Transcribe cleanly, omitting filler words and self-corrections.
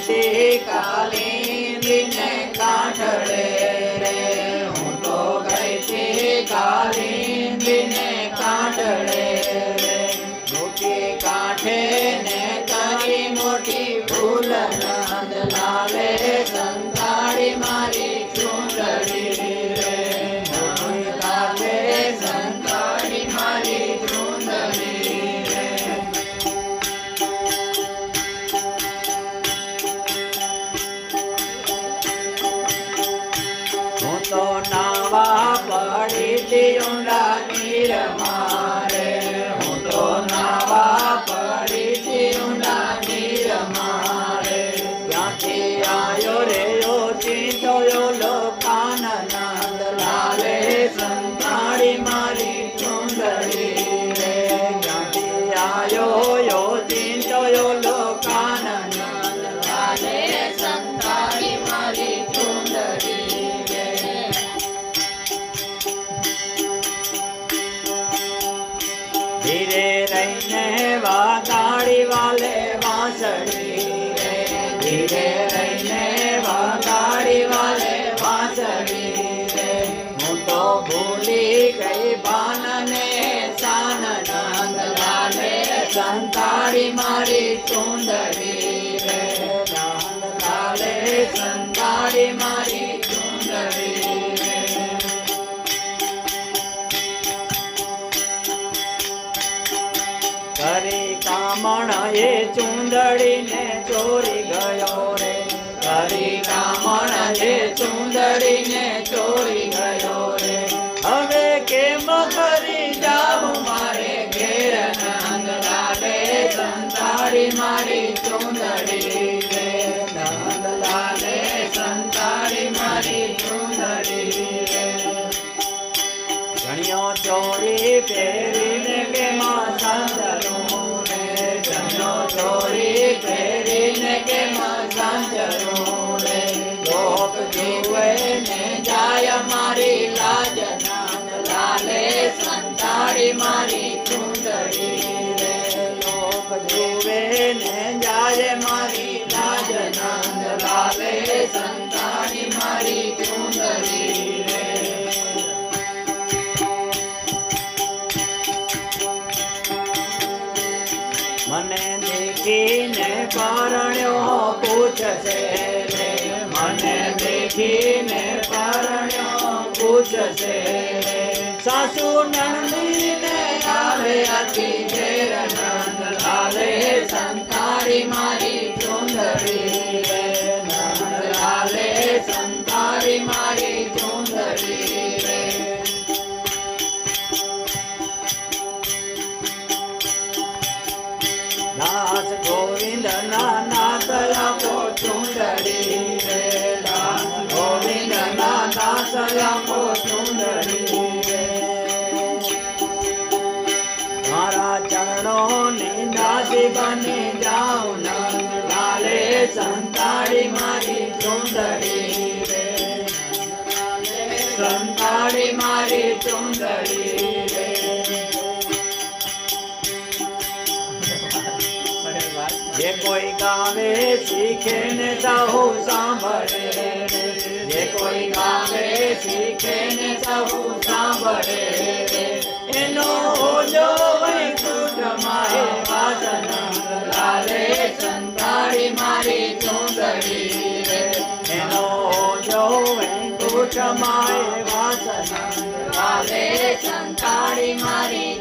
ગઈ કાલિંદીને કાંઠળે રે, હું તો ગઈ કાલિંદીને કાંઠળે રે, મૂકી કાંઠે ને કરી મોટી ભૂલ, નંદલાલે સંતાડી મારી ચૂંદડી રે, નંદલાલે સંતાડી મારી ચૂંદડી રે. હું તો નાવા પડી તી ઊંડા નીરમાં રે, હું તો નાવા પડી તી ઊંડા નીરમાં રે, ક્યાંથી આયો રે ઓચિંતો લોકાન, નંદલાલે સંતાડી મારી ચૂંદડી રે, ક્યાંથી આયો ઓચિંતો લોકાન, નંદલાલે સંતાડી મારી ચૂંદડી રે. ધીરે રહીને વાગાડી વાલે વાંસળી રે, ધીરે રહીને વાગાડી વાલે વાંસળી રે, હું તો ભૂલી ગઈ બાનને શાન, નંદલાલે સંતાડી મારી ચૂંદડી રે, નંદલાલે સંતાડી મારી ચૂંદડી રે. કરી કામણ એ ચૂંદડીને ચોરી ગયો રે, કરી કામણ એ ચૂંદડીને ચોરી ગયો રે, હવે કેમ કરી જાઉં મારે ઘેર, નંદલાલે સંતાડી મારી ચૂંદડી રે, નંદલાલે સંતાડી મારી ચૂંદડી રે. જણિયો ચોરી પહેરીને કેમાં સાંજરું રે, જણિયો ચોરી પહેરીને કેમાં સાંજરું રે, લોક જીવે ને જાય મારી લાજ, નંદલાલે સંતાડી મારી ચૂંદડી રે, લોક જીવે ને જાય મારી લાજ, નંદલાલે સંતાડી મારી ચૂંદડી રે. મને દેખીને પરણ્યો પૂછશે રે, મને દેખીને પરણ્યો પૂછશે રે, સાસુ નણંદીને આવે અતિ ઘેર, નંદલાલે સંતાડી મારી ચૂંદડી રે, નંદલાલે સંતાડી મારી ચૂંદડી રે. દાસ ગોવિંદ નાથ આપો ચૂંદડી રે, દાસ ગોવિંદ નાથ આપો ચૂંદડી રે. મારા ચરણો ની દાસી બની જાઉં, નંદલાલે સંતાડી મારી ચૂંદડી રે, સંતાડી મારી ચૂંદડી રે. જે કોઈ ગાવે શીખે ને સહુ સાંભળે રે, જે કોઈ ગાવે શીખે ને સહુ સાંભળે રે, એનો ઓજો વૈકુંઠમાં હે વાસ, નંદલાલે સંતાડી મારી ચૂંદડી રે, એનો ઓજો વૈકુંઠમાં હે વાસ, નંદલાલે સંતાડી મારી